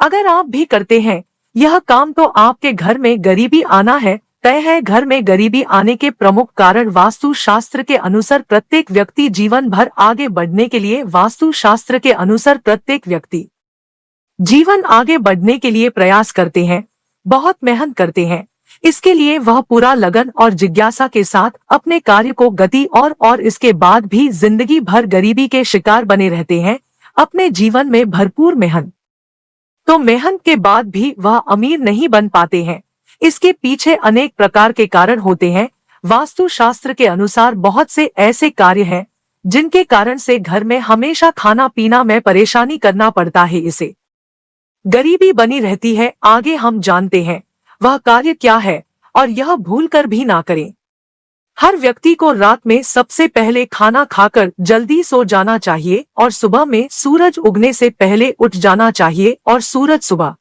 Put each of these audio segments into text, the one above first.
अगर आप भी करते हैं यह काम तो आपके घर में गरीबी आना है तय है। घर में गरीबी आने के प्रमुख कारण वास्तु शास्त्र के अनुसार प्रत्येक व्यक्ति जीवन भर आगे बढ़ने के लिए वास्तु शास्त्र के अनुसार प्रत्येक व्यक्ति जीवन आगे बढ़ने के लिए प्रयास करते हैं, बहुत मेहनत करते हैं। इसके लिए वह पूरा लगन और जिज्ञासा के साथ अपने कार्य को गति और इसके बाद भी जिंदगी भर गरीबी के शिकार बने रहते हैं। अपने जीवन में भरपूर मेहनत तो मेहनत के बाद भी वह अमीर नहीं बन पाते हैं। इसके पीछे अनेक प्रकार के कारण होते हैं। वास्तु शास्त्र के अनुसार बहुत से ऐसे कार्य हैं जिनके कारण से घर में हमेशा खाना पीना में परेशानी करना पड़ता है, इसे गरीबी बनी रहती है। आगे हम जानते हैं वह कार्य क्या है और यह भूलकर भी ना करें। हर व्यक्ति को रात में सबसे पहले खाना खाकर जल्दी सो जाना चाहिए और सुबह में सूरज उगने से पहले उठ जाना चाहिए और सूरज सुबह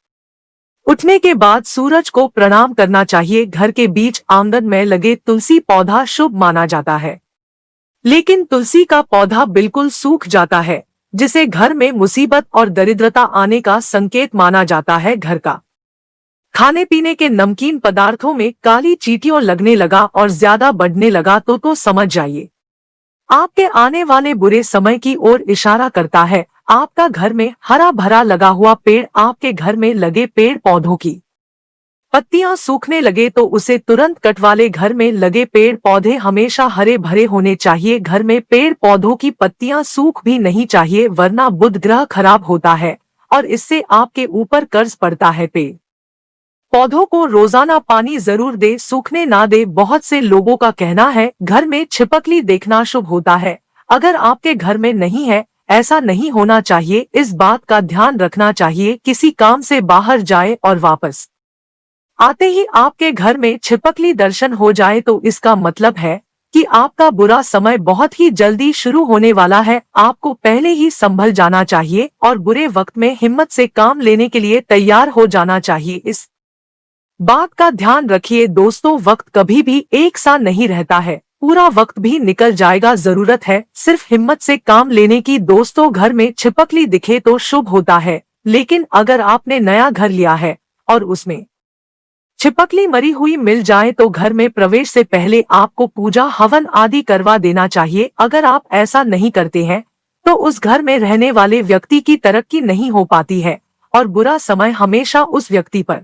उठने के बाद सूरज को प्रणाम करना चाहिए। घर के बीच आंगन में लगे तुलसी पौधा शुभ माना जाता है, लेकिन तुलसी का पौधा बिल्कुल सूख जाता है, जिसे घर में मुसीबत और दरिद्रता आने का संकेत माना जाता है। घर का खाने पीने के नमकीन पदार्थों में काली चींटियों लगने लगा और ज्यादा बढ़ने लगा तो समझ जाइए आपके आने वाले बुरे समय की ओर इशारा करता है। आपका घर में हरा भरा लगा हुआ पेड़ आपके घर में लगे पेड़ पौधों की पत्तियां सूखने लगे तो उसे तुरंत कटवाले। घर में लगे पेड़ पौधे हमेशा हरे भरे होने चाहिए। घर में पेड़ पौधों की पत्तियां सूख भी नहीं चाहिए, वरना बुध ग्रह खराब होता है और इससे आपके ऊपर कर्ज पड़ता है। पेड़ पौधों को रोजाना पानी जरूर दे, सूखने ना दे। बहुत से लोगों का कहना है घर में छिपकली देखना शुभ होता है। अगर आपके घर में नहीं है, ऐसा नहीं होना चाहिए। इस बात का ध्यान रखना चाहिए। किसी काम से बाहर जाए और वापस आते ही आपके घर में छिपकली दर्शन हो जाए तो इसका मतलब है कि आपका बुरा समय बहुत ही जल्दी शुरू होने वाला है। आपको पहले ही संभल जाना चाहिए और बुरे वक्त में हिम्मत से काम लेने के लिए तैयार हो जाना चाहिए। इस बात का ध्यान रखिए दोस्तों, वक्त कभी भी एक सा नहीं रहता है, पूरा वक्त भी निकल जाएगा। जरूरत है सिर्फ हिम्मत से काम लेने की। दोस्तों, घर में छिपकली दिखे तो शुभ होता है, लेकिन अगर आपने नया घर लिया है और उसमें छिपकली मरी हुई मिल जाए तो घर में प्रवेश से पहले आपको पूजा हवन आदि करवा देना चाहिए। अगर आप ऐसा नहीं करते हैं तो उस घर में रहने वाले व्यक्ति की तरक्की नहीं हो पाती है और बुरा समय हमेशा उस व्यक्ति पर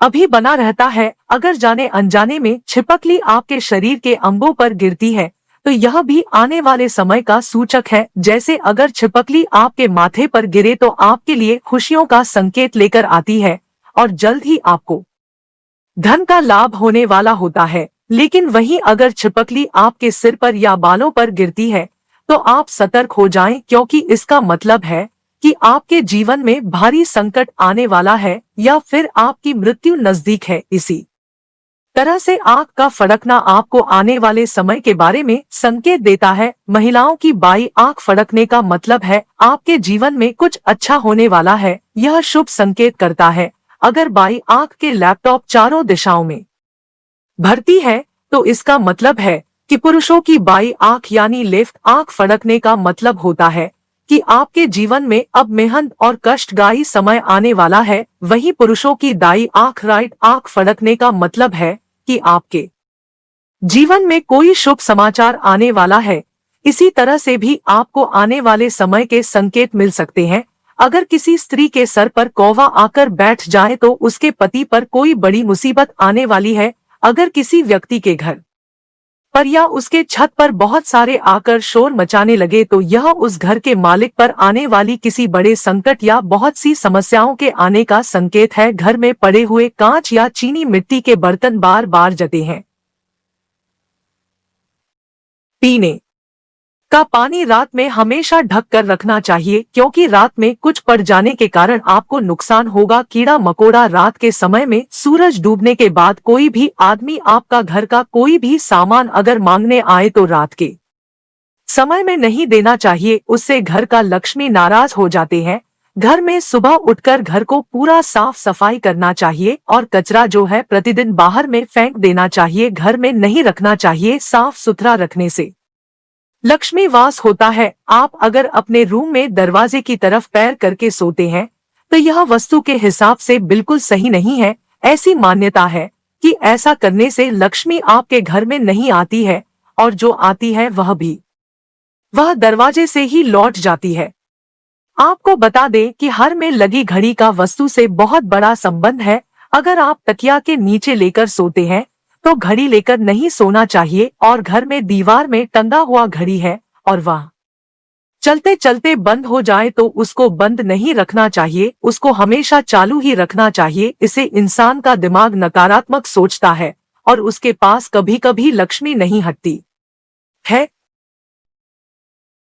अभी बना रहता है। अगर जाने अनजाने में छिपकली आपके शरीर के अंगों पर गिरती है तो यह भी आने वाले समय का सूचक है। जैसे अगर छिपकली आपके माथे पर गिरे तो आपके लिए खुशियों का संकेत लेकर आती है और जल्द ही आपको धन का लाभ होने वाला होता है। लेकिन वहीं अगर छिपकली आपके सिर पर या बालों पर गिरती है तो आप सतर्क हो जाएं, क्योंकि इसका मतलब है कि आपके जीवन में भारी संकट आने वाला है या फिर आपकी मृत्यु नजदीक है। इसी तरह से आंख का फड़कना आपको आने वाले समय के बारे में संकेत देता है। महिलाओं की बाई आंख फड़कने का मतलब है आपके जीवन में कुछ अच्छा होने वाला है। यह शुभ संकेत करता है। अगर बाई आंख के लैपटॉप चारों दिशाओं में भरती है तो इसका मतलब है कि पुरुषों की बाई आंख यानी लेफ्ट आंख फड़कने का मतलब होता है कि आपके जीवन में अब मेहनत और कष्टदायी समय आने वाला है। वहीं पुरुषों की दाई आंख राइट आंख फड़कने का मतलब है कि आपके जीवन में कोई शुभ समाचार आने वाला है। इसी तरह से भी आपको आने वाले समय के संकेत मिल सकते हैं। अगर किसी स्त्री के सर पर कौवा आकर बैठ जाए तो उसके पति पर कोई बड़ी मुसीबत आने वाली है। अगर किसी व्यक्ति के घर पर या उसके छत पर बहुत सारे आकर शोर मचाने लगे तो यह उस घर के मालिक पर आने वाली किसी बड़े संकट या बहुत सी समस्याओं के आने का संकेत है। घर में पड़े हुए कांच या चीनी मिट्टी के बर्तन बार बार जलते हैं। पीने का पानी रात में हमेशा ढक कर रखना चाहिए, क्योंकि रात में कुछ पड़ जाने के कारण आपको नुकसान होगा। कीड़ा मकोड़ा रात के समय में सूरज डूबने के बाद कोई भी आदमी आपका घर का कोई भी सामान अगर मांगने आए तो रात के समय में नहीं देना चाहिए, उससे घर का लक्ष्मी नाराज हो जाते हैं। घर में सुबह उठकर घर को पूरा साफ सफाई करना चाहिए और कचरा जो है प्रतिदिन बाहर में फेंक देना चाहिए, घर में नहीं रखना चाहिए। साफ सुथरा रखने से लक्ष्मी वास होता है। आप अगर अपने रूम में दरवाजे की तरफ पैर करके सोते हैं तो यह वस्तु के हिसाब से बिल्कुल सही नहीं है। ऐसी मान्यता है कि ऐसा करने से लक्ष्मी आपके घर में नहीं आती है, और जो आती है वह दरवाजे से ही लौट जाती है। आपको बता दें कि हर में लगी घड़ी का वस्तु से बहुत बड़ा संबंध है। अगर आप तकिया के नीचे लेकर सोते हैं तो घड़ी लेकर नहीं सोना चाहिए, और घर में दीवार में टंगा हुआ घड़ी है और वह चलते चलते बंद हो जाए तो उसको बंद नहीं रखना चाहिए, उसको हमेशा चालू ही रखना चाहिए। इसे इंसान का दिमाग नकारात्मक सोचता है और उसके पास कभी कभी लक्ष्मी नहीं हटती है।